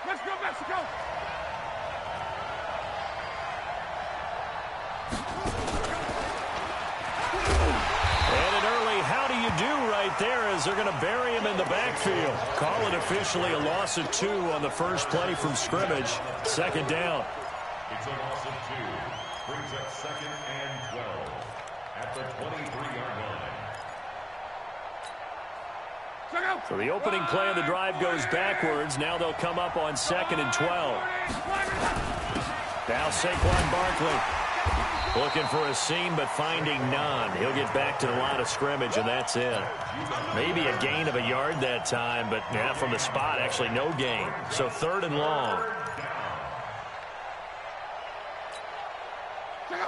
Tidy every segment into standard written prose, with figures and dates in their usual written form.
Let's go, Mexico! And an early how do you do right there as they're going to bury him in the backfield. Call it officially a loss of 2 on the first play from scrimmage. Second down. It's a loss of 2. Brings up 2nd and 12 at the 23-yard line. So the opening play of the drive goes backwards. Now they'll come up on 2nd and 12. Now Saquon Barkley looking for a seam, but finding none. He'll get back to the line of scrimmage, and that's it. Maybe a gain of a yard that time, but yeah, from the spot, actually no gain. So 3rd and long.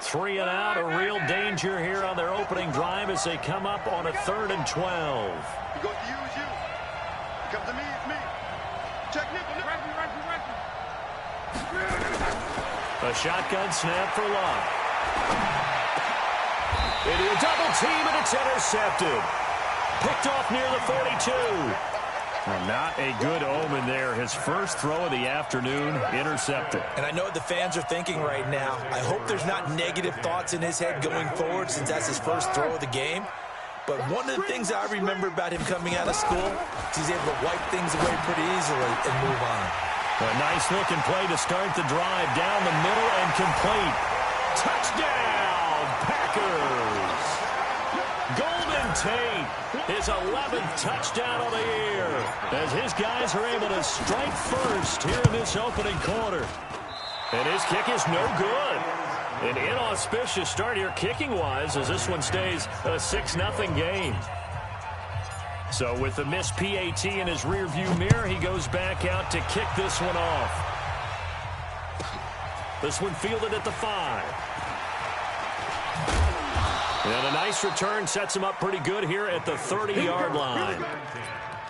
3 and out, a real danger here on their opening drive as they come up on a 3rd and 12. He goes to use you. He comes to me, it's me. Check nickel. A shotgun snap for Love. Into a double team, and it's intercepted. Picked off near the 42. Well, not a good omen there. His first throw of the afternoon, intercepted. And I know what the fans are thinking right now. I hope there's not negative thoughts in his head going forward since that's his first throw of the game. But one of the things I remember about him coming out of school is he's able to wipe things away pretty easily and move on. A nice-looking play to start the drive. Down the middle and complete. Touchdown, Packers! Golden Tate, his 11th touchdown of the year, as his guys are able to strike first here in this opening quarter. And his kick is no good. An inauspicious start here kicking-wise as this one stays a 6-0 game. So with the missed PAT in his rearview mirror, he goes back out to kick this one off. This one fielded at the 5. And a nice return sets him up pretty good here at the 30-yard line.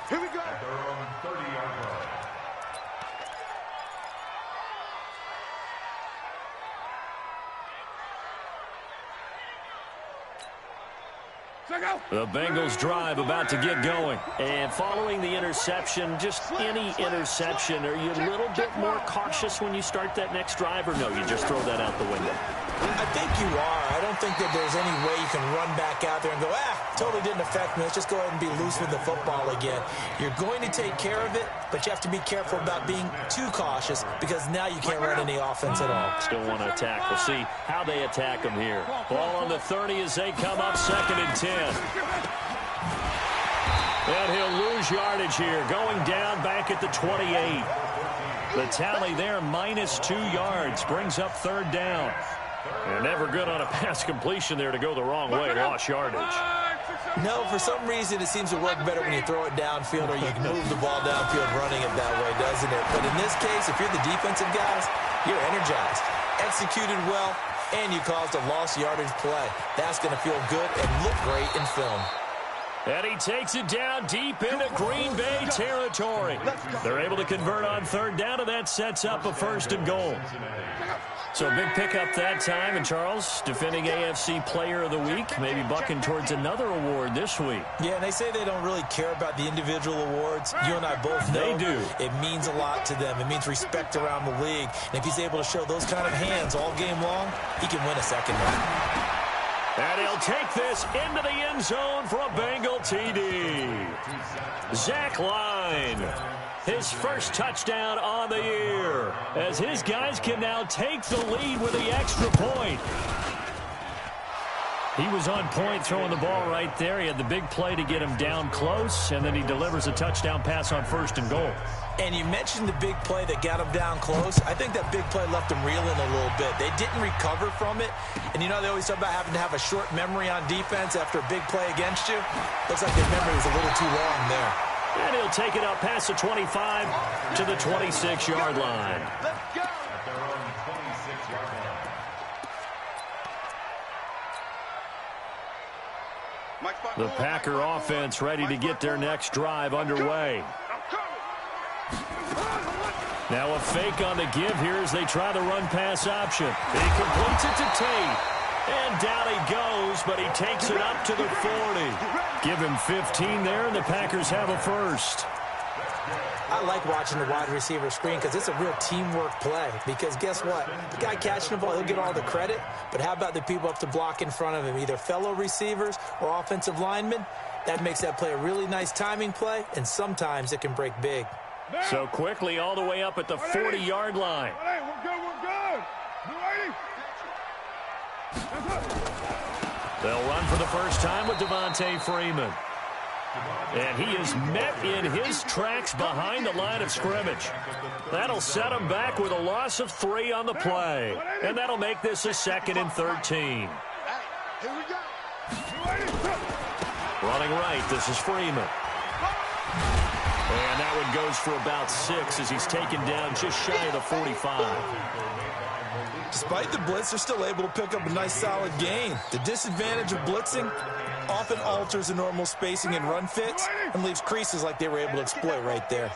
Here we go. At their own 30-yard line. The Bengals drive about to get going. And following the interception, just any interception, are you a little bit more cautious when you start that next drive, or no, you just throw that out the window? I think you are. I don't think that there's any way you can run back out there and go, totally didn't affect me. Let's just go ahead and be loose with the football again. You're going to take care of it, but you have to be careful about being too cautious because now you can't run any offense at all. Still want to attack. We'll see how they attack them here. Ball on the 30 as they come up 2nd and 10. And he'll lose yardage here, going down back at the 28. The tally there, -2 yards, brings up 3rd down. And never good on a pass completion there to go the wrong way, lost yardage. No, for some reason it seems to work better when you throw it downfield or you can move the ball downfield running it that way, doesn't it? But in this case, if you're the defensive guys, you're energized, executed well, and you caused a lost yardage play. That's going to feel good and look great in film. And he takes it down deep into Green Bay territory. They're able to convert on 3rd down, and that sets up a 1st and goal. So a big pickup that time. And Charles, defending AFC Player of the Week, maybe bucking towards another award this week. Yeah, and they say they don't really care about the individual awards. You and I both know they do. It means a lot to them. It means respect around the league. And if he's able to show those kind of hands all game long, he can win a 2nd one. And he'll take this into the end zone for a Bengal TD. Zach Line, his first touchdown on the year, as his guys can now take the lead with the extra point. He was on point throwing the ball right there. He had the big play to get him down close, and then he delivers a touchdown pass on 1st and goal. And you mentioned the big play that got him down close. I think that big play left him reeling a little bit. They didn't recover from it. And you know they always talk about having to have a short memory on defense after a big play against you. Looks like their memory was a little too long there. And he'll take it up past the 25 to the 26-yard line. Let's go. At their own 26-yard line. The Packer offense ready to get their next drive underway. Now a fake on the give here as they try the run-pass option. He completes it to Tate. And down he goes, but he takes it up to the 40. Give him 15 there, and the Packers have a 1st. I like watching the wide receiver screen because it's a real teamwork play. Because guess what? The guy catching the ball, he'll get all the credit. But how about the people up to block in front of him, either fellow receivers or offensive linemen? That makes that play a really nice timing play, and sometimes it can break big. So quickly all the way up at the 40-yard line. They'll run for the first time with Devontae Freeman. And he is met in his tracks behind the line of scrimmage. That'll set him back with a loss of 3 on the play. And that'll make this a 2nd and 13. Running right, this is Freeman. And that one goes for about 6 as he's taken down just shy of the 45. Despite the blitz, they're still able to pick up a nice solid gain. The disadvantage of blitzing often alters the normal spacing and run fits and leaves creases like they were able to exploit right there.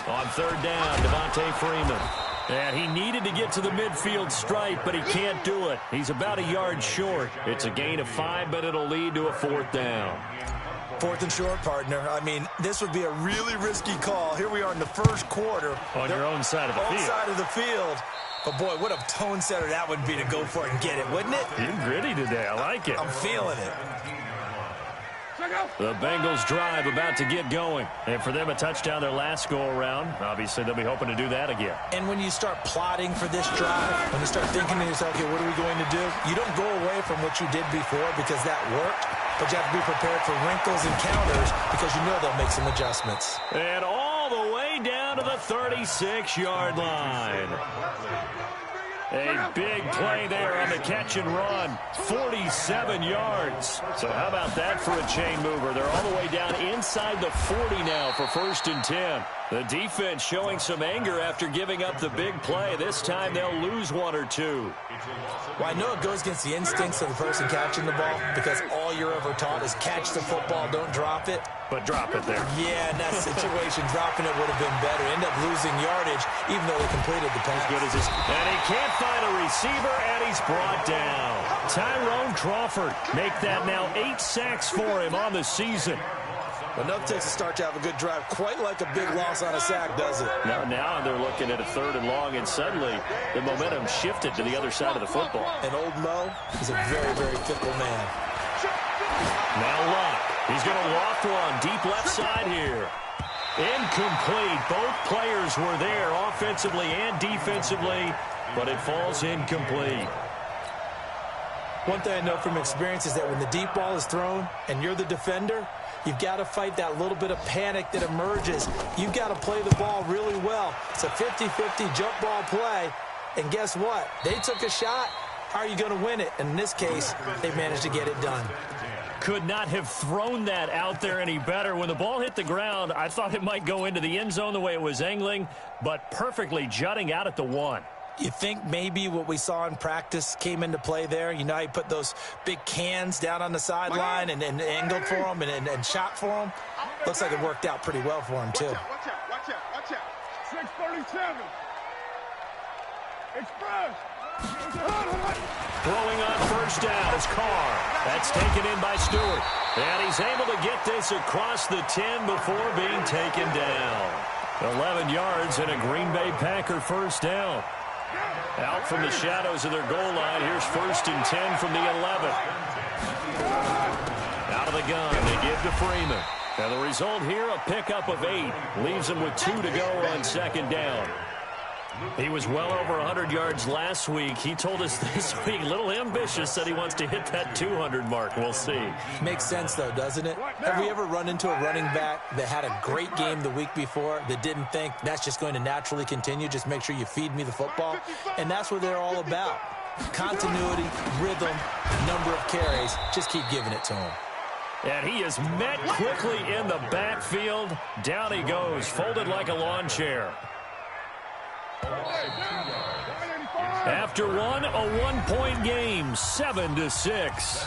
On 3rd down, Devontae Freeman. And he needed to get to the midfield stripe, but he can't do it. He's about a yard short. It's a gain of 5, but it'll lead to a 4th down. 4th and short, partner. I mean, this would be a really risky call. Here we are in the first quarter. On your own side of the field. Side of the field. But, boy, what a tone setter that would be to go for it and get it, wouldn't it? You're gritty today. I like it. I'm feeling it. The Bengals drive about to get going. And for them, a touchdown their last go-around. Obviously, they'll be hoping to do that again. And when you start plotting for this drive, when you start thinking to yourself, okay, what are we going to do? You don't go away from what you did before because that worked. But you have to be prepared for wrinkles and counters because you know they'll make some adjustments. And all the way down to the 36-yard line. A big play there on the catch and run. 47 yards. So how about that for a chain mover? They're all the way down inside the 40 now for 1st and 10. The defense showing some anger after giving up the big play. This time they'll lose 1 or 2. Well, I know it goes against the instincts of the person catching the ball because all you're ever taught is catch the football, don't drop it. But drop it there. Yeah, in that situation, dropping it would have been better. End up losing yardage, even though they completed the pass. As good as this. And he can't find a receiver, and he's brought down. Tyrone Crawford make that now 8 sacks for him on the season. Enough takes a start to have a good drive. Quite like a big loss on a sack, does it? Now they're looking at a 3rd and long, and suddenly the momentum shifted to the other side of the football. And old Mo is a very, very fickle man. Now Luck. He's going to loft one deep left side here. Incomplete. Both players were there offensively and defensively, but it falls incomplete. One thing I know from experience is that when the deep ball is thrown and you're the defender, you've got to fight that little bit of panic that emerges. You've got to play the ball really well. It's a 50-50 jump ball play. And guess what? They took a shot. How are you going to win it? And in this case, they managed to get it done. Could not have thrown that out there any better. When the ball hit the ground, I thought it might go into the end zone the way it was angling, but perfectly jutting out at the 1. You think maybe what we saw in practice came into play there? You know how you put those big cans down on the sideline and angled for them and shot for them? Looks like it worked out pretty well for him, too. Watch out. 637. Express. Throwing on 1st down is Carr. That's taken in by Stewart. And he's able to get this across the 10 before being taken down. 11 yards and a Green Bay Packer 1st down. Out from the shadows of their goal line. Here's 1st and 10 from the 11. Out of the gun, they give to Freeman. And the result here, a pickup of 8. Leaves him with 2 to go on 2nd down. He was well over 100 yards last week. He told us this week, a little ambitious, said he wants to hit that 200 mark. We'll see. Makes sense, though, doesn't it? Have we ever run into a running back that had a great game the week before that didn't think that's just going to naturally continue? Just make sure you feed me the football. And that's what they're all about. Continuity, rhythm, number of carries. Just keep giving it to him. And he is met quickly in the backfield. Down he goes, folded like a lawn chair. After one, a 1-point game, 7-6.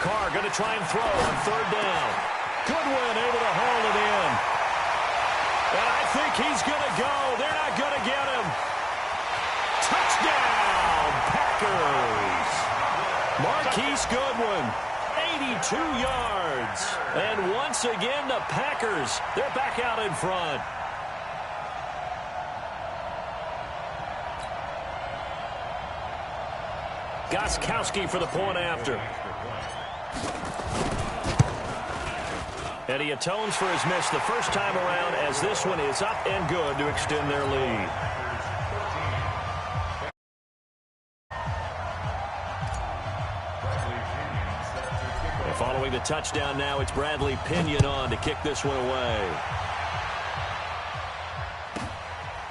Carr going to try and throw on 3rd down. Goodwin able to haul it in. And I he's going to go. They're not going to get him. Touchdown, Packers. Marquise Goodwin, 82 yards. And once again, the Packers, they're back out in front. Gostkowski for the point after. And he atones for his miss the first time around as this one is up and good to extend their lead. And following the touchdown now, it's Bradley Pinion on to kick this one away.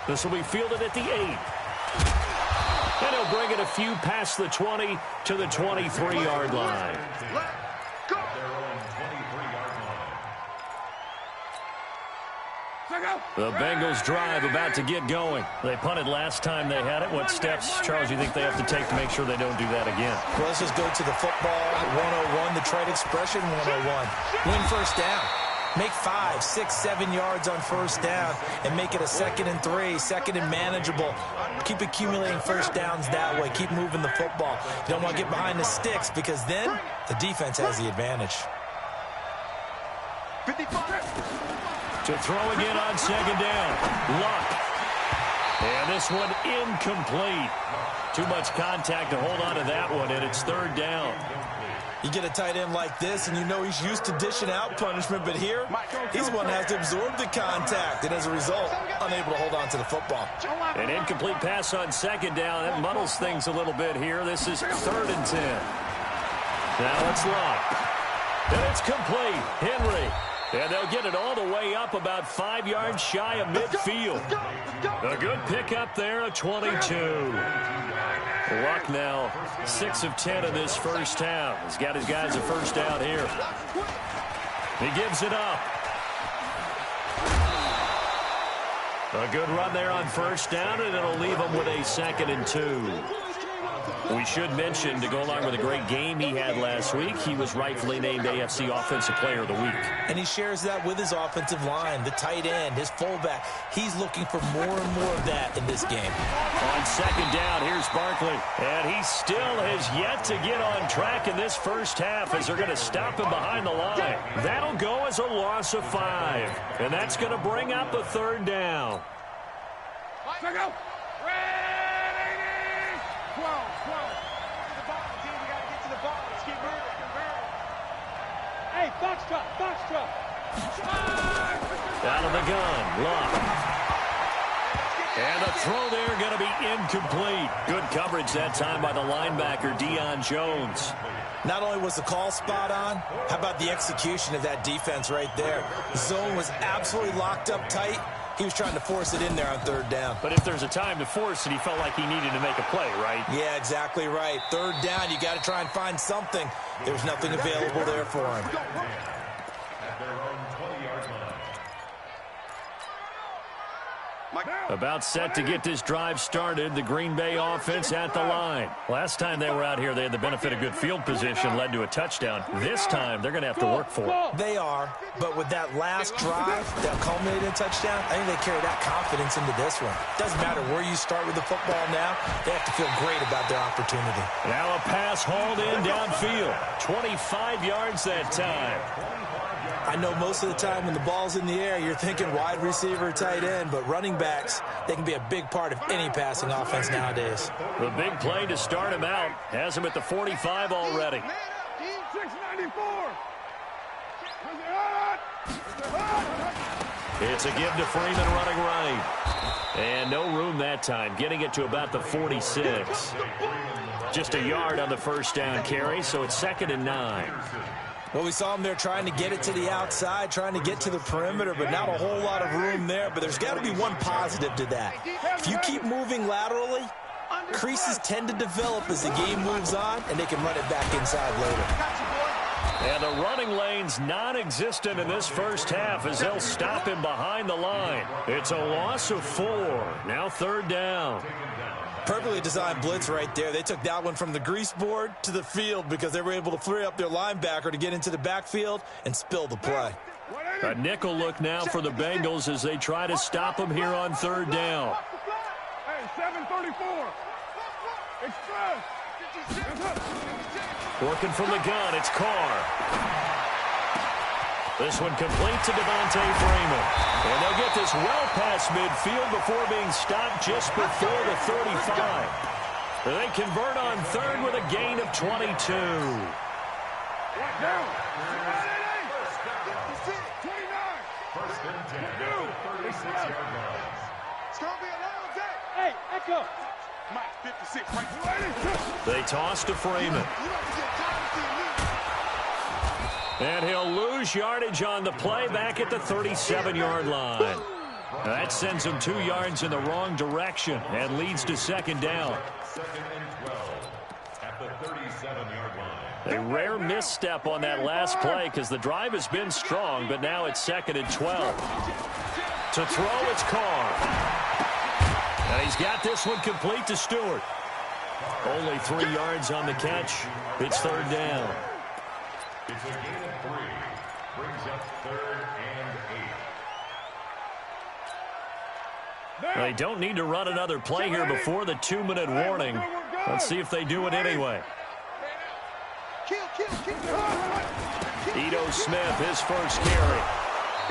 This will be fielded at the 8. And he'll bring it a few past the 20 to the 23-yard line. The Bengals drive about to get going. They punted last time they had it. What steps, Charles, do you think they have to take to make sure they don't do that again? Well, let's just go to the football 101, the trade expression 101. Win first down. Make 5, 6, 7 yards on first down and make it a 2nd and 3, 2nd and manageable. Keep accumulating first downs that way. Keep moving the football. You don't want to get behind the sticks because then the defense has the advantage. 55. To throw again on 2nd down. Luck. And this one incomplete. Too much contact to hold on to that one, and it's 3rd down. You get a tight end like this, and you know he's used to dishing out punishment, but here, he's the one that has to absorb the contact, and as a result, unable to hold on to the football. An incomplete pass on 2nd down. That muddles things a little bit here. This is 3rd and 10. Now it's Luck. And it's complete. Henry. And they'll get it all the way up about 5 yards shy of midfield. A good pickup there, a 22. Luck now 6 of 10 in this first half. He's got his guys a first down here. He gives it up. A good run there on first down, and it'll leave him with a 2nd and 2. We should mention, to go along with a great game he had last week, he was rightfully named AFC Offensive Player of the Week. And he shares that with his offensive line, the tight end, his fullback. He's looking for more and more of that in this game. On 2nd down, here's Barkley. And he still has yet to get on track in this first half as they're going to stop him behind the line. That'll go as a loss of 5. And that's going to bring up a 3rd down. Go. 12. To the ball, team. We got to get to the ball. Let's keep moving. Hey, foxtrot. Out of the gun, Luck. And a throw there going to be incomplete. Good coverage that time by the linebacker, Deion Jones. Not only was the call spot on, how about the execution of that defense right there? The zone was absolutely locked up tight. He was trying to force it in there on 3rd down. But if there's a time to force it, he felt like he needed to make a play, right? Yeah, exactly right. 3rd down, you got to try and find something. There's nothing available there for him. At their own 20-yard line. About set to get this drive started, the Green Bay offense at the line. Last time they were out here, they had the benefit of good field position, led to a touchdown. This time, they're going to have to work for it. They are, but with that last drive that culminated in touchdown, I think they carry that confidence into this one. Doesn't matter where you start with the football now, they have to feel great about their opportunity. Now a pass hauled in downfield. 25 yards that time. I know most of the time when the ball's in the air, you're thinking wide receiver, tight end, but running backs, they can be a big part of any passing offense nowadays. The big play to start him out has him at the 45 already. 694. It's a give to Freeman running right. And no room that time, getting it to about the 46. Just a yard on the first down carry, so it's 2nd and 9. Well, we saw him there trying to get it to the outside, trying to get to the perimeter, but not a whole lot of room there. But there's got to be one positive to that. If you keep moving laterally, creases tend to develop as the game moves on, and they can run it back inside later. And the running lane's non-existent in this first half as they'll stop him behind the line. It's a loss of 4. Now 3rd down. Perfectly designed blitz right there. They took that one from the grease board to the field because they were able to free up their linebacker to get into the backfield and spill the play. A nickel look now for the Bengals as they try to stop them here on third down. Hey, 734. Express. Working from the gun, it's Carr. This one complete to Devontae Freeman. And they'll get this well past midfield before being stopped just before the 35. They convert on third with a gain of 22. First and 10 at the 36-yard line. It's going to be a long day. Hey, Echo. Mike, 56, right. They toss to Freeman. And he'll lose yardage on the play back at the 37-yard line. That sends him 2 yards in the wrong direction and leads to second down. Second and 12 at the 37-yard line. A rare misstep on that last play because the drive has been strong, but now it's second and 12. To throw, it's Carr. And he's got this one complete to Stewart. Only 3 yards on the catch. It's third down. It's a gain of 3. Brings up third and 8. They don't need to run another play here before the 2-minute warning. Let's see if they do it anyway. Ito Smith, his first carry.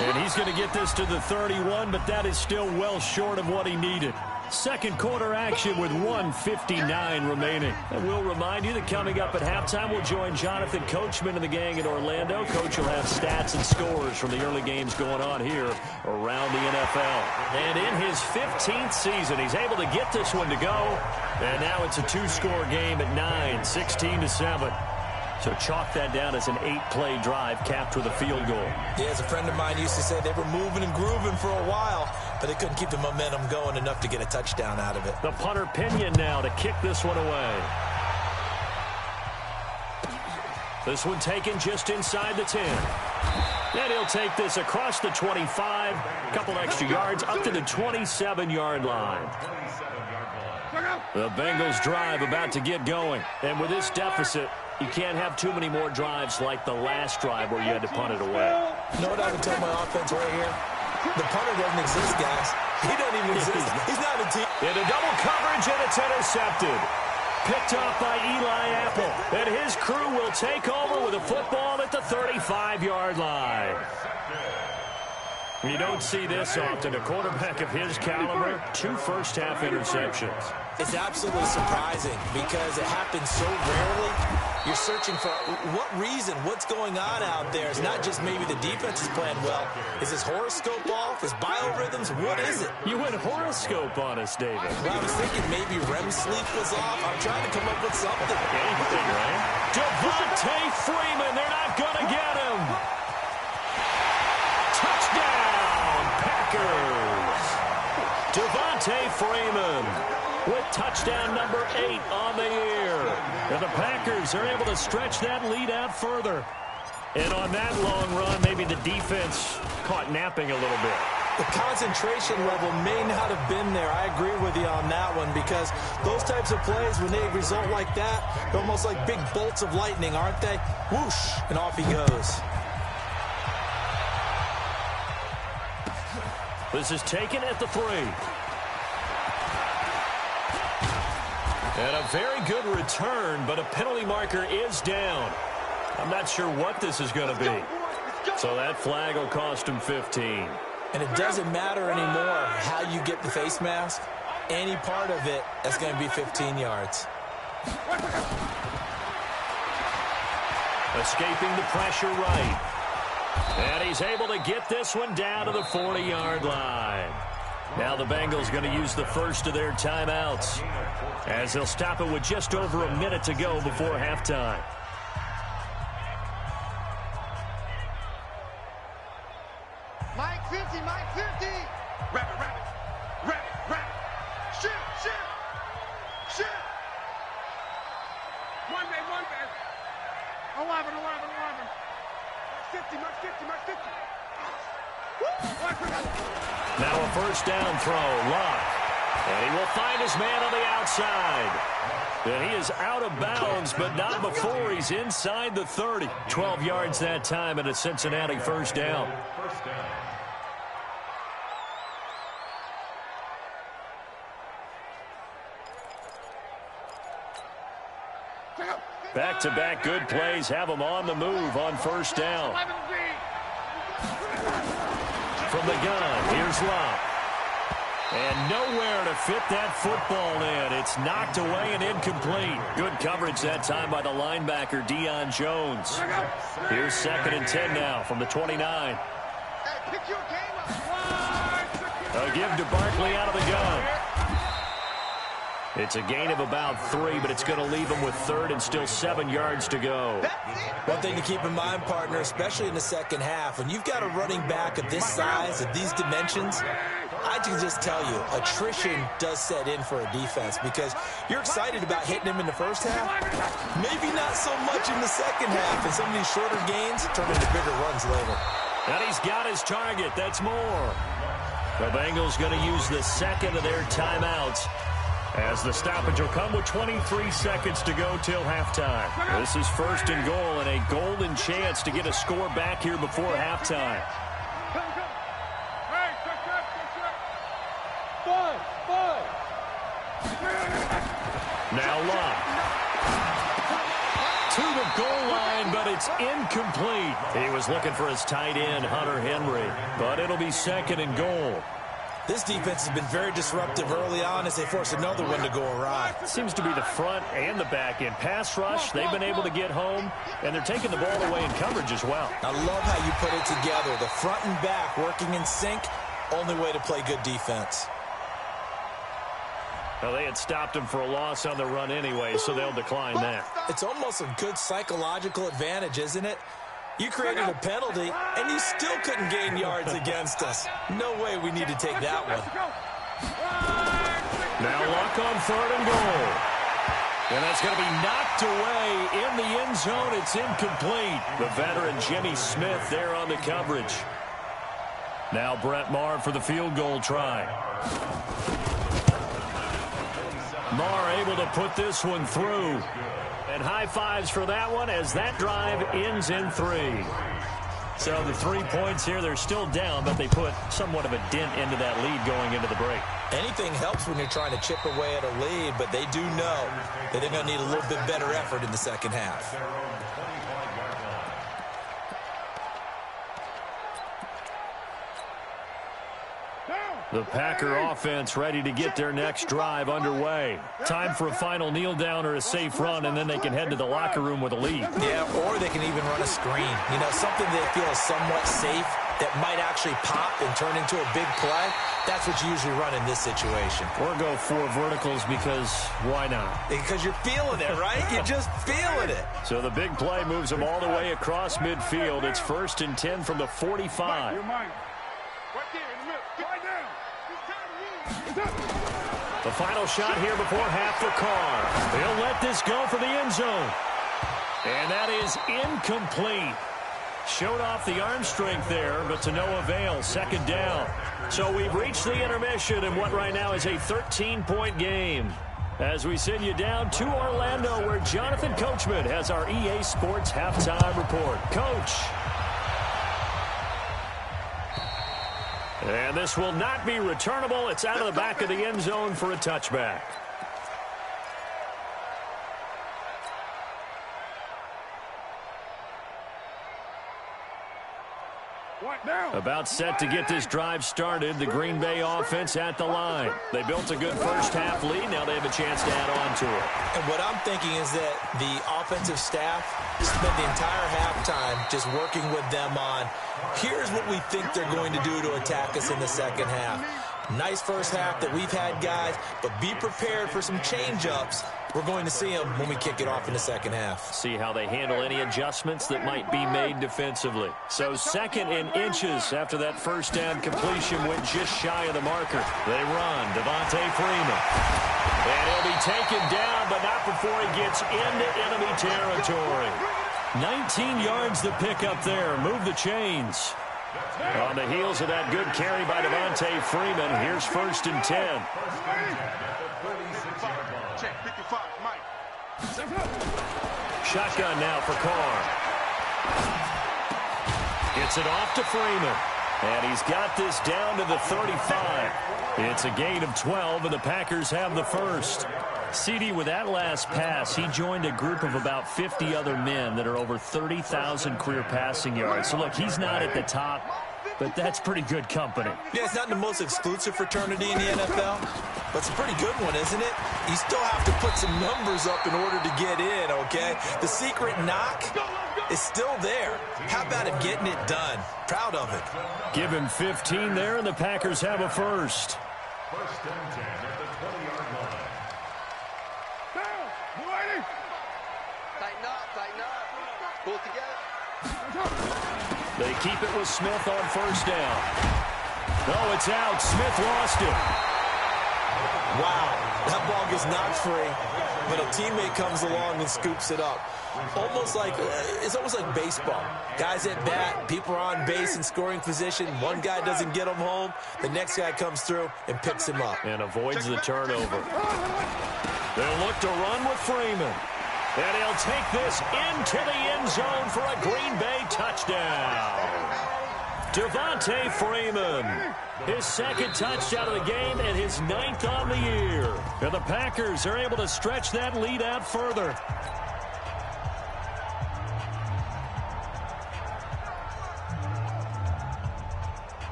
And he's going to get this to the 31, but that is still well short of what he needed. Second quarter action with 1:59 remaining. And we'll remind you that coming up at halftime, we'll join Jonathan Coachman and the gang in Orlando. Coach will have stats and scores from the early games going on here around the NFL. And in his 15th season, he's able to get this one to go. And now it's a 2-score game at 9, 16-7. So chalk that down as an 8-play drive capped with a field goal. Yeah, as a friend of mine used to say, they were moving and grooving for a while, but they couldn't keep the momentum going enough to get a touchdown out of it. The punter Pinion now to kick this one away. This one taken just inside the 10. Then he'll take this across the 25, a couple extra yards up to the 27-yard line. The Bengals drive about to get going. And with this deficit, you can't have too many more drives like the last drive where you had to punt it away. You know what I would tell my offense right here? The punter doesn't exist, guys. He doesn't even exist. He's not a team. Into double coverage, and it's intercepted. Picked off by Eli Apple. And his crew will take over with a football at the 35-yard line. You don't see this often. A quarterback of his caliber, 2 first-half interceptions. It's absolutely surprising because it happens so rarely. You're searching for what reason, what's going on out there. It's not just maybe the defense is playing well. Is his horoscope off? His biorhythms? What is it? You went horoscope on us, David. Well, I was thinking maybe REM sleep was off. I'm trying to come up with something. Anything, right? Devontae Freeman, they're not going to get him. Touchdown, Packers. Devontae Freeman with touchdown number 8 on the year. And the Packers are able to stretch that lead out further. And on that long run, maybe the defense caught napping a little bit. The concentration level may not have been there. I agree with you on that one because those types of plays, when they result like that, they're almost like big bolts of lightning, aren't they? Whoosh, and off he goes. This is taken at the 3. And a very good return, but a penalty marker is down. I'm not sure what this is going to be. So that flag will cost him 15. And it doesn't matter anymore how you get the face mask. Any part of it, that's going to be 15 yards. Escaping the pressure right. And he's able to get this one down to the 40-yard line. Now the Bengals going to use the first of their timeouts as they'll stop it with just over a minute to go before halftime. Mike 50, Mike 50. Rabbit, rabbit, rabbit, rabbit. Shoot, shoot, shoot. One man, 11, 11, 11. Mark 50, Mark 50, Mark 50. Now a first down throw, Locke. And he will find his man on the outside. And he is out of bounds, but not before he's inside the 30. 12 yards that time and a Cincinnati first down. Back-to-back good plays have them on the move on first down. From the gun, here's Lott. And nowhere to fit that football in. It's knocked away and incomplete. Good coverage that time by the linebacker, Deion Jones. Here's 2nd and 10 now from the 29. A give to Barkley out of the gun. It's a gain of about 3, but it's going to leave him with 3rd and still 7 yards to go. One thing to keep in mind, partner, especially in the second half, when you've got a running back of this size, of these dimensions, I can just tell you, attrition does set in for a defense because you're excited about hitting him in the first half. Maybe not so much in the second half, and some of these shorter gains turn into bigger runs later. And he's got his target. That's more. The Bengals going to use the second of their timeouts, as the stoppage will come with 23 seconds to go till halftime. This is 1st and goal and a golden chance to get a score back here before halftime. Now Lott. To the goal line, but it's incomplete. He was looking for his tight end, Hunter Henry, but it'll be 2nd and goal. This defense has been very disruptive early on as they force another one to go awry. Seems to be the front and the back end. Pass rush, they've been able to get home, and they're taking the ball away in coverage as well. I love how you put it together. The front and back working in sync, only way to play good defense. Well, they had stopped him for a loss on the run anyway, so they'll decline that. It's almost a good psychological advantage, isn't it? You created a penalty, and you still couldn't gain yards against us. No way we need to take that one. Now Luck on 3rd and goal. And that's going to be knocked away in the end zone. It's incomplete. The veteran Jimmy Smith there on the coverage. Now Brett Maher for the field goal try. Maher able to put this one through. And high fives for that one as that drive ends in 3. So the 3 points here, they're still down, but they put somewhat of a dent into that lead going into the break. Anything helps when you're trying to chip away at a lead, but they do know that they're going to need a little bit better effort in the second half. The Packer offense ready to get their next drive underway. Time for a final kneel down or a safe run, and then they can head to the locker room with a lead. Yeah, or they can even run a screen. You know, something they feel is somewhat safe that might actually pop and turn into a big play. That's what you usually run in this situation. Or go 4 verticals because why not? Because you're feeling it, right? You're just feeling it. So the big play moves them all the way across midfield. It's 1st and 10 from the 45. The final shot here before half for Carr. He'll let this go for the end zone. And that is incomplete. Showed off the arm strength there, but to no avail. 2nd down. So we've reached the intermission in what right now is a 13-point game. As we send you down to Orlando, where Jonathan Coachman has our EA Sports halftime report. Coach. And this will not be returnable. It's out of the back of the end zone for a touchback. About set to get this drive started. The Green Bay offense at the line. They built a good first half lead. Now they have a chance to add on to it. And what I'm thinking is that the offensive staff spent the entire halftime just working with them on, here's what we think they're going to do to attack us in the second half. Nice first half that we've had, guys, but be prepared for some change-ups. We're going to see them when we kick it off in the second half. See how they handle any adjustments that might be made defensively. So 2nd and inches after that first down completion went just shy of the marker. They run. Devontae Freeman. And he'll be taken down, but not before he gets into enemy territory. 19 yards to pick up there. Move the chains. On the heels of that good carry by Devontae Freeman, here's 1st and 10. Check 55, Mike. Shotgun now for Carr. Gets it off to Freeman. And he's got this down to the 35. It's a gain of 12, and the Packers have the first. CD, with that last pass, he joined a group of about 50 other men that are over 30,000 career passing yards. So, look, he's not at the top, but that's pretty good company. Yeah, it's not the most exclusive fraternity in the NFL, but it's a pretty good one, isn't it? You still have to put some numbers up in order to get in, okay? The secret knock is still there. How about him getting it done? Proud of it. Give him 15 there, and the Packers have a first. First and 10 at the 20-yard line. Tighten up. Pull it together. They keep it with Smith on first down. Oh, it's out. Smith lost it. Wow, that ball gets knocked free, but a teammate comes along and scoops it up. It's almost like baseball. Guys at bat, people are on base in scoring position. One guy doesn't get him home. The next guy comes through and picks him up. And avoids the turnover. They'll look to run with Freeman. And he'll take this into the end zone for a Green Bay touchdown. Devontae Freeman, his second touchdown of the game and his 9th on the year. And the Packers are able to stretch that lead out further.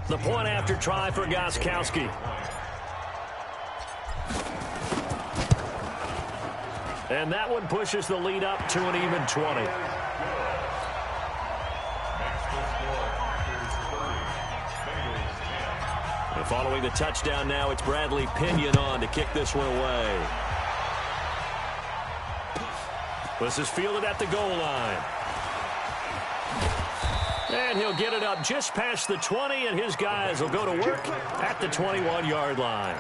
The point after try for Gostkowski. And that one pushes the lead up to an even 20. And following the touchdown now, it's Bradley Pinion on to kick this one away. This is fielded at the goal line. And he'll get it up just past the 20, and his guys will go to work at the 21-yard line.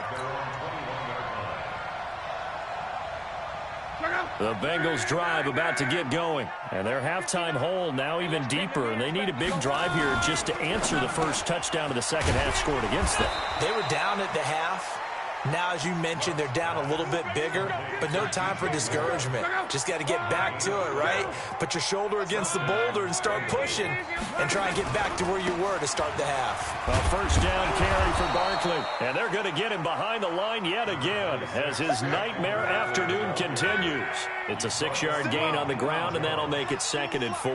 The Bengals drive about to get going, and their halftime hole now even deeper, and they need a big drive here just to answer the first touchdown of the second half scored against them. They were down at the half. Now, as you mentioned, they're down a little bit bigger, but no time for discouragement. Just got to get back to it, right? Put your shoulder against the boulder and start pushing and try and get back to where you were to start the half. A first down carry for Barkley, and they're going to get him behind the line yet again as his nightmare afternoon continues. It's a 6-yard gain on the ground, and that'll make it 2nd and 4.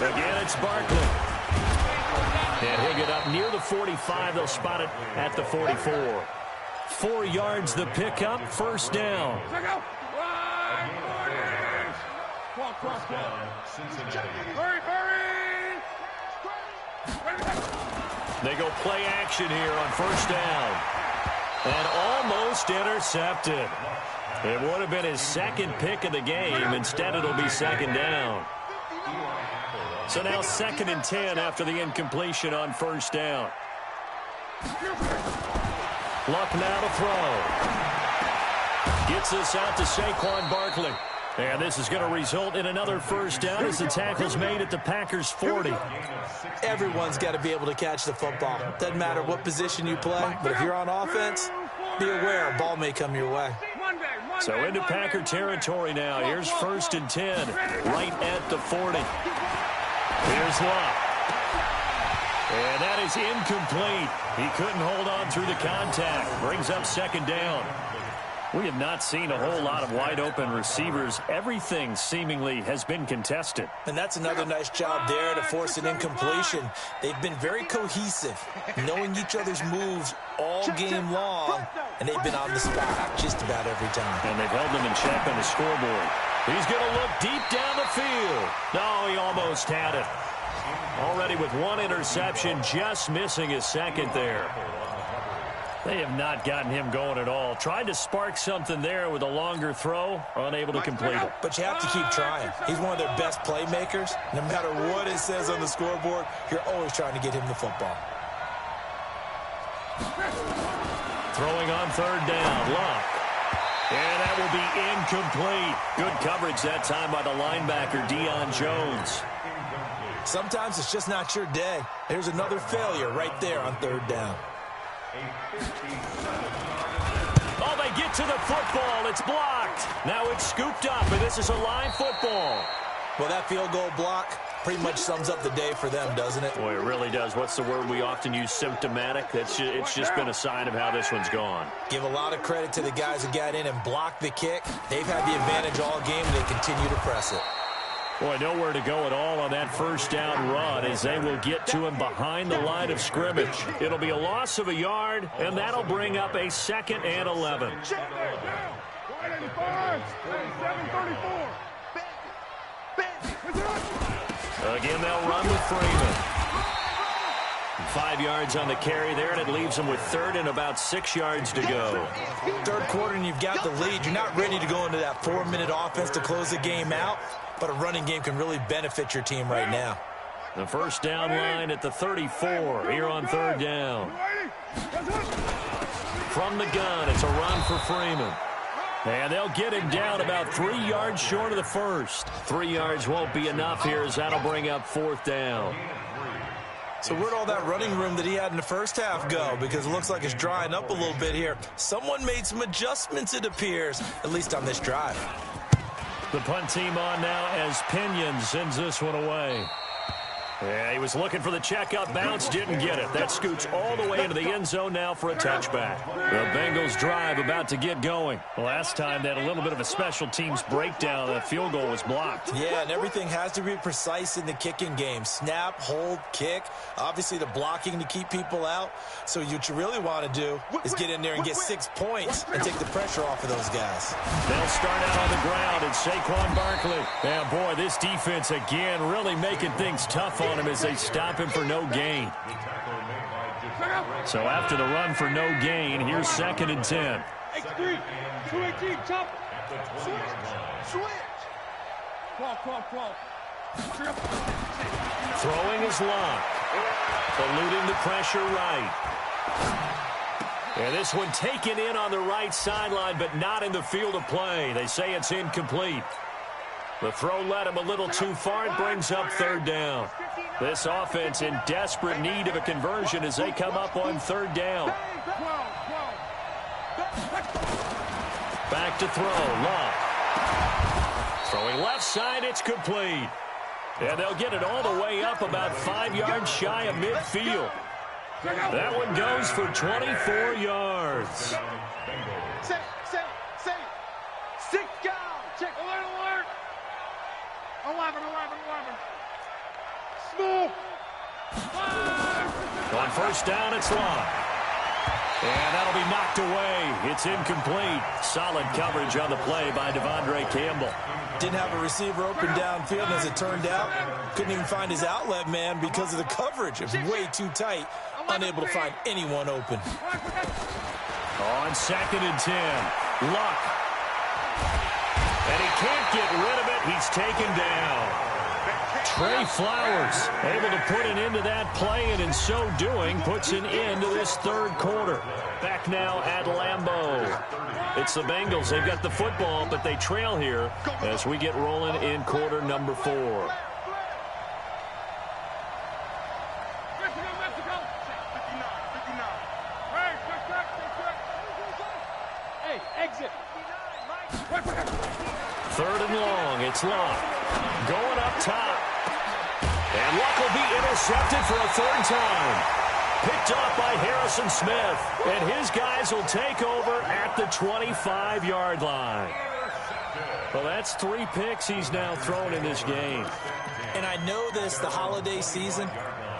Again, it's Barkley. And he'll get up near the 45. They'll spot it at the 44. 4 yards the pickup, first down. They go play action here on first down. And almost intercepted. It would have been his second pick of the game. Instead, it'll be second down. So now 2nd and 10 after the incompletion on first down. Luck now to throw. Gets this out to Saquon Barkley. And this is going to result in another first down as the tackle's made at the Packers' 40. Everyone's got to be able to catch the football. Doesn't matter what position you play, but if you're on offense, be aware a ball may come your way. So into Packer territory now. Here's 1st and 10, right at the 40. Here's Luck. And that is incomplete. He couldn't hold on through the contact. Brings up 2nd down. We have not seen a whole lot of wide-open receivers. Everything seemingly has been contested. And that's another nice job there to force an incompletion. They've been very cohesive, knowing each other's moves all game long, and they've been on the spot just about every time. And they've held them in check on the scoreboard. He's going to look deep down the field. No, he almost had it. Already with 1 interception, just missing his 2nd there. They have not gotten him going at all. Tried to spark something there with a longer throw, unable to complete it. But you have to keep trying. He's one of their best playmakers. No matter what it says on the scoreboard, you're always trying to get him the football. Throwing on 3rd down, Luck. And that will be incomplete. Good coverage that time by the linebacker, Deion Jones. Sometimes it's just not your day. There's another failure right there on 3rd down. Oh, they get to the football. It's blocked. Now it's scooped up, and this is a live football. Well, that field goal block pretty much sums up the day for them, doesn't it? Boy, it really does. What's the word we often use? Symptomatic. It's just been a sign of how this one's gone. Give a lot of credit to the guys who got in and blocked the kick. They've had the advantage all game, and they continue to press it. Boy, nowhere to go at all on that first down run as they will get to him behind the line of scrimmage. It'll be a loss of a yard, and that'll bring up a 2nd and 11. 734. Again, they'll run with Freeman. 5 yards on the carry there, and it leaves them with 3rd and about 6 yards to go. Third quarter, and you've got the lead. You're not ready to go into that 4-minute offense to close the game out, but a running game can really benefit your team right now. The first down line at the 34 here on 3rd down. From the gun, it's a run for Freeman. And they'll get him down about 3 yards short of the first. 3 yards won't be enough here as that'll bring up 4th down. So where'd all that running room that he had in the first half go? Because it looks like it's drying up a little bit here. Someone made some adjustments, it appears, at least on this drive. The punt team on now as Pinion sends this one away. Yeah, he was looking for the checkup bounce, didn't get it. That scoots all the way into the end zone now for a touchback. The Bengals drive about to get going. Last time they had a little bit of a special teams breakdown. That field goal was blocked. Yeah, and everything has to be precise in the kicking game. Snap, hold, kick. Obviously the blocking to keep people out. So what you really want to do is get in there and get 6 points and take the pressure off of those guys. They'll start out on the ground. It's Saquon Barkley. Yeah, boy, this defense again really making things tough on him as they stop him for no gain. So after the run for no gain, here's 2nd and 10. X3, 218, chop. Switch. Crawl. Throwing is locked. Eluding the pressure right. And this one taken in on the right sideline, but not in the field of play. They say it's incomplete. The throw led him a little too far. It brings up 3rd down. This offense in desperate need of a conversion as they come up on 3rd down. Back to throw. Love. Throwing left side. It's complete. And they'll get it all the way up about 5 yards shy of midfield. That one goes for 24 yards. Say. 6 down. Check. Alert. 11. Smooth. On first down, it's locked. And that'll be knocked away. It's incomplete. Solid coverage on the play by Devondre Campbell. Didn't have a receiver open downfield, and as it turned out, couldn't even find his outlet man because of the coverage. It was way too tight, unable to find anyone open. On 2nd and 10, Luck. And he can't get rid of it. He's taken down. Trey Flowers able to put an end to that play, and in so doing puts an end to this 3rd quarter. Back now at Lambeau. It's the Bengals. They've got the football, but they trail here as we get rolling in quarter number 4. Hey, exit. 3rd and long. It's Luck. Going up top. And Luck will be intercepted for a 3rd time. Picked off by Harrison Smith. And his guys will take over at the 25-yard line. Well, that's 3 picks he's now thrown in this game. And I know this, the holiday season,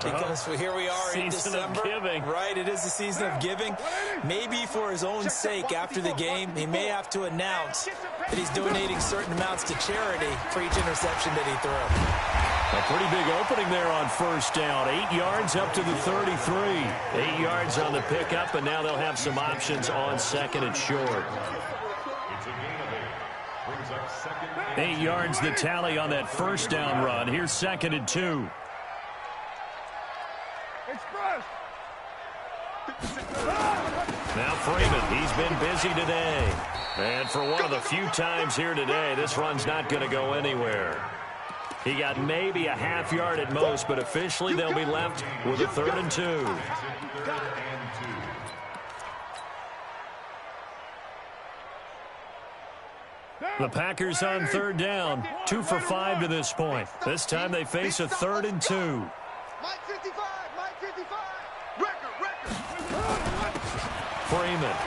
because here we are in December. Season of giving. Right, it is the season of giving. Maybe for his own sake after the game, he may have to announce that he's donating certain amounts to charity for each interception that he threw. A pretty big opening there on first down. 8 yards up to the 33. 8 yards on the pickup, and now they'll have some options on 2nd and short. 8 yards the tally on that first down run. Here's 2nd and 2. Now Freeman, he's been busy today. And for one of the few times here today, this run's not going to go anywhere. He got maybe a half yard at most, but officially they'll be left with a 3rd and 2. The Packers on third down, 2 for 5 to this point. This time they face a 3rd and 2. Mike 55, Mike 55. Record. Freeman.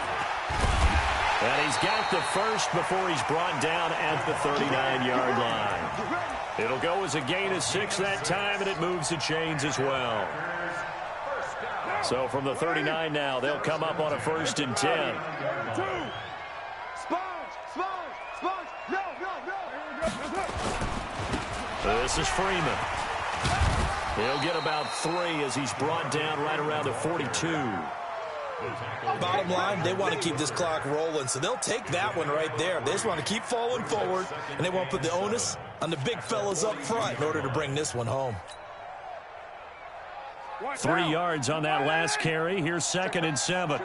And he's got the first before he's brought down at the 39-yard line. It'll go as a gain of 6 that time, and it moves the chains as well. So from the 39 now, they'll come up on a 1st and 10. This is Freeman. He'll get about 3 as he's brought down right around the 42. Bottom line, they want to keep this clock rolling, so they'll take that one right there. They just want to keep falling forward, and they won't put the onus on the big fellas up front in order to bring this one home. 3 yards on that last carry. Here's 2nd and 7.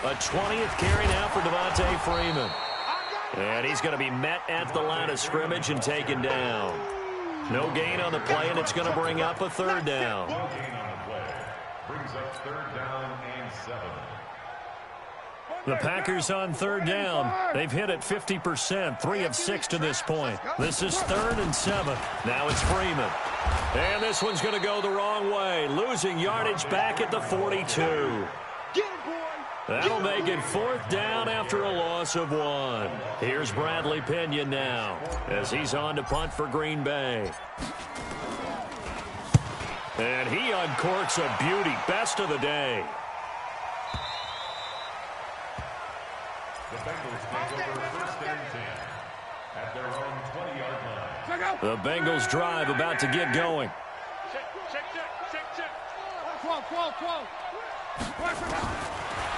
A 20th carry now for Devontae Freeman. And he's going to be met at the line of scrimmage and taken down. No gain on the play, and it's going to bring up a 3rd down. No gain on the play. Brings up 3rd down and 7. The Packers on 3rd down. They've hit it 50%, 3 of 6 to this point. This is 3rd and 7. Now it's Freeman. And this one's going to go the wrong way, losing yardage back at the 42. That'll make it 4th down after a loss of 1. Here's Bradley Pinion now as he's on to punt for Green Bay. And he uncorks a beauty. Best of the day. The Bengals take over 1st and 10 at their own 20-yard line. The Bengals drive about to get going. Check.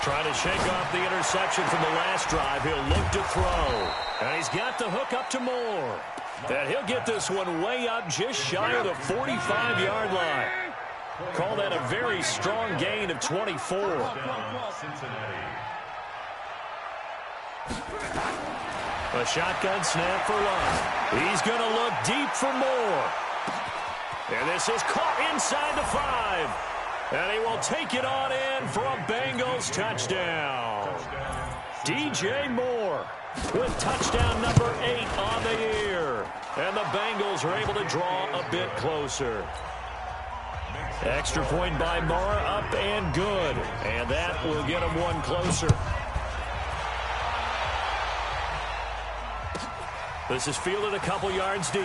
Trying to shake off the interception from the last drive. He'll look to throw. And he's got the hook up to Moore. And he'll get this one way up just shy of the 45-yard line. Call that a very strong gain of 24. A shotgun snap for Love. He's going to look deep for Moore. And this is caught inside the 5. And he will take it on in for a Bengals touchdown. DJ Moore with touchdown number 8 on the year. And the Bengals are able to draw a bit closer. Extra point by Moore, up and good. And that will get him one closer. This is fielded a couple yards deep.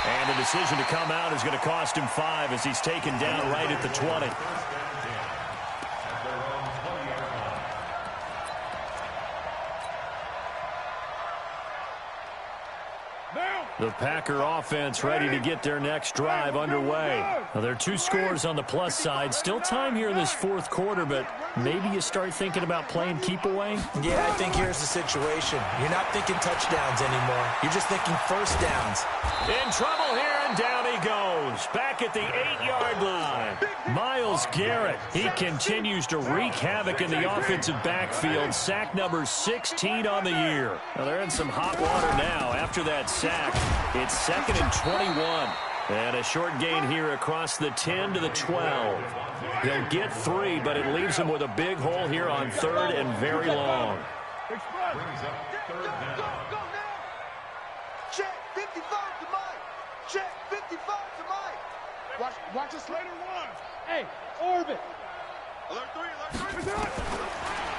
And the decision to come out is going to cost him 5 as he's taken down right at the 20. The Packer offense ready to get their next drive underway. Now, there are 2 scores on the plus side. Still time here in this 4th quarter, but maybe you start thinking about playing keep away? Yeah, I think here's the situation. You're not thinking touchdowns anymore. You're just thinking 1st downs. In trouble here, and down he goes. Back at the 8-yard line. Myles Garrett, he continues to wreak havoc in the offensive backfield. Sack number 16 on the year. Now, they're in some hot water now after that sack. It's 2nd and 21. And a short gain here across the 10 to the 12. They'll get 3, but it leaves them with a big hole here on 3rd and very long. Brings up 3rd down. Check 55 to Mike. Check 55 to Mike. Watch us later. 1. Hey, orbit. Alert 3.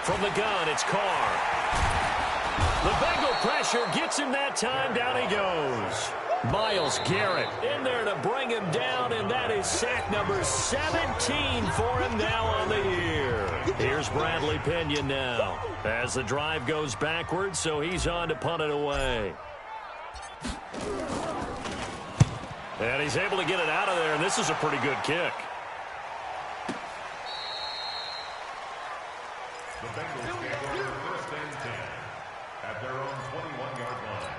From the gun, it's Carr. The Bengal pressure gets him that time. Down he goes. Myles Garrett in there to bring him down, and that is sack number 17 for him now on the year. Here's Bradley Pinion now as the drive goes backwards, so he's on to punt it away. And he's able to get it out of there, and this is a pretty good kick. The Bengals take over 1st and 10 at their own 21-yard line.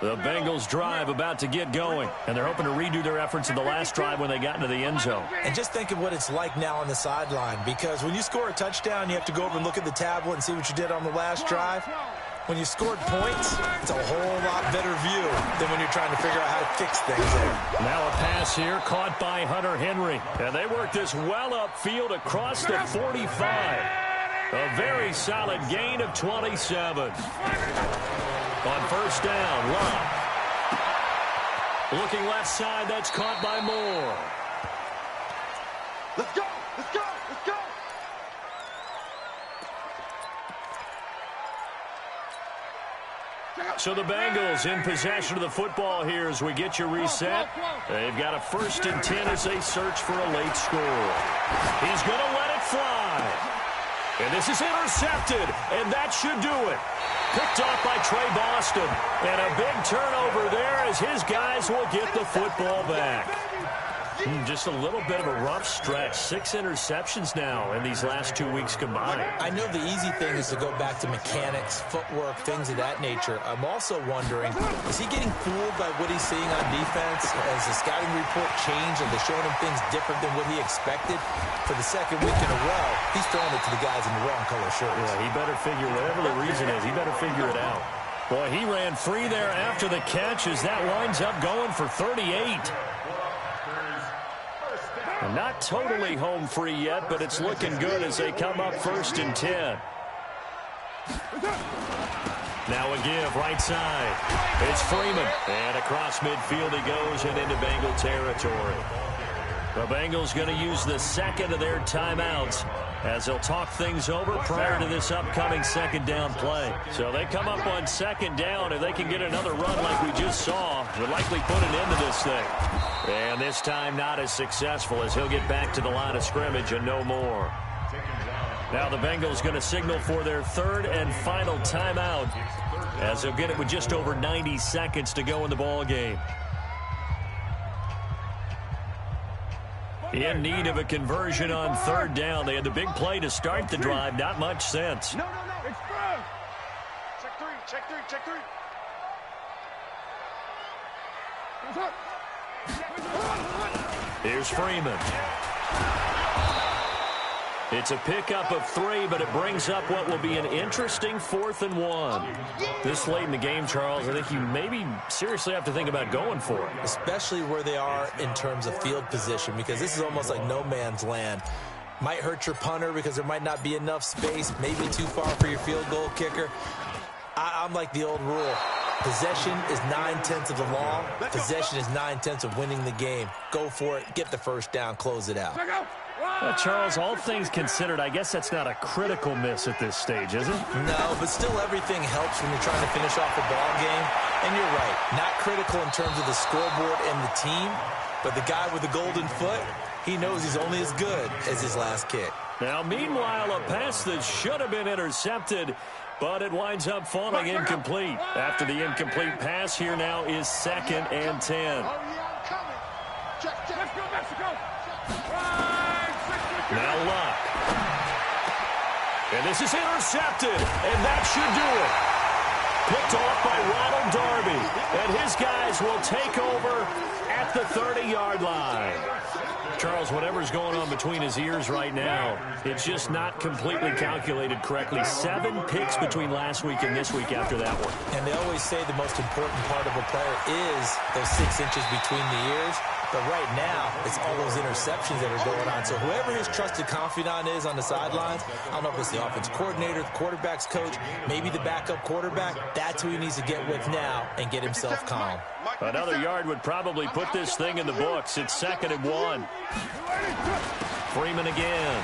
The Bengals drive about to get going, and they're hoping to redo their efforts in the last drive when they got into the end zone. And just think of what it's like now on the sideline, because when you score a touchdown, you have to go over and look at the tablet and see what you did on the last drive. When you scored points, it's a whole lot better view than when you're trying to figure out how to fix things there. Now a pass here caught by Hunter Henry. And they work this well upfield across the 45. A very solid gain of 27. On first down, Love. Looking left side, that's caught by Moore. Let's go! Let's go! Let's go! So the Bengals in possession of the football here as we get you reset. They've got a 1st and 10 as they search for a late score. He's going to let it fly. And this is intercepted, and that should do it. Picked off by Trey Boston. And a big turnover there as his guys will get the football back. Just a little bit of a rough stretch. 6 interceptions now in these last 2 weeks combined. I know the easy thing is to go back to mechanics, footwork, things of that nature. I'm also wondering, is he getting fooled by what he's seeing on defense? Has the scouting report changed? Are they showing him things different than what he expected? For the second week in a row, he's throwing it to the guys in the wrong color shirts. Yeah, he better figure, whatever the reason is, he better figure it out. Boy, he ran free there after the catch as that winds up going for 38. Not totally home free yet, but it's looking good as they come up 1st and 10. Now a give, right side. It's Freeman. And across midfield he goes and into Bengal territory. The Bengals going to use the second of their timeouts as they'll talk things over prior to this upcoming 2nd down play. So they come up on 2nd down. If they can get another run like we just saw, they'll likely put an end to this thing. And this time not as successful as he'll get back to the line of scrimmage and no more. Now the Bengals going to signal for their 3rd and final timeout as they'll get it with just over 90 seconds to go in the ball game. In need of a conversion on 3rd down. They had the big play to start the drive. Not much sense. No, it's through. Check three. Here's Freeman. It's a pickup of 3, but it brings up what will be an interesting 4th and 1. This late in the game, Charles, I think you maybe seriously have to think about going for it. Especially where they are in terms of field position, because this is almost like no man's land. Might hurt your punter because there might not be enough space, maybe too far for your field goal kicker. I'm like the old rule. Possession is 9/10 of the law. Possession is 9/10 of winning the game. Go for it. Get the 1st down. Close it out. Charles, all things considered, I guess that's not a critical miss at this stage, is it? No, but still everything helps when you're trying to finish off a ball game. And you're right. Not critical in terms of the scoreboard and the team, but the guy with the golden foot, he knows he's only as good as his last kick. Now, meanwhile, a pass that should have been intercepted, but it winds up falling incomplete. After the incomplete pass, here now is 2nd and 10. Oh, yeah, I'm coming. Let's go, Mexico. Now Luck. And this is intercepted, and that should do it. Picked off by Ronald Darby, and his guys will take over at the 30-yard line. Charles, whatever's going on between his ears right now, it's just not completely calculated correctly. 7 picks between last week and this week after that one. And they always say the most important part of a player is those 6 inches between the ears. But right now, it's all those interceptions that are going on. So whoever his trusted confidant is on the sidelines, I don't know if it's the offense coordinator, the quarterback's coach, maybe the backup quarterback, that's who he needs to get with now and get himself calm. Another yard would probably put this thing in the books. It's 2nd and 1. Freeman again.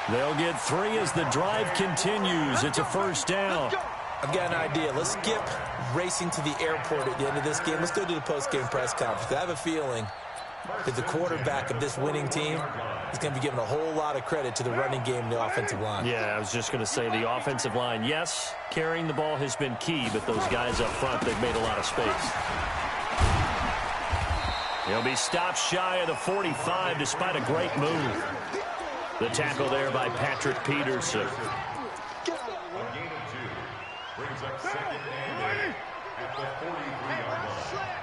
They'll get 3 as the drive continues. It's a 1st down. I've got an idea. Let's skip racing to the airport at the end of this game. Let's go to the post-game press conference. I have a feeling that the quarterback of this winning team is going to be giving a whole lot of credit to the running game and the offensive line. Yeah, I was just going to say the offensive line. Yes, carrying the ball has been key, but those guys up front, they've made a lot of space. He'll be stopped shy of the 45 despite a great move. The tackle there by Patrick Peterson. Brings up 2nd and 8 at the 43-yard line.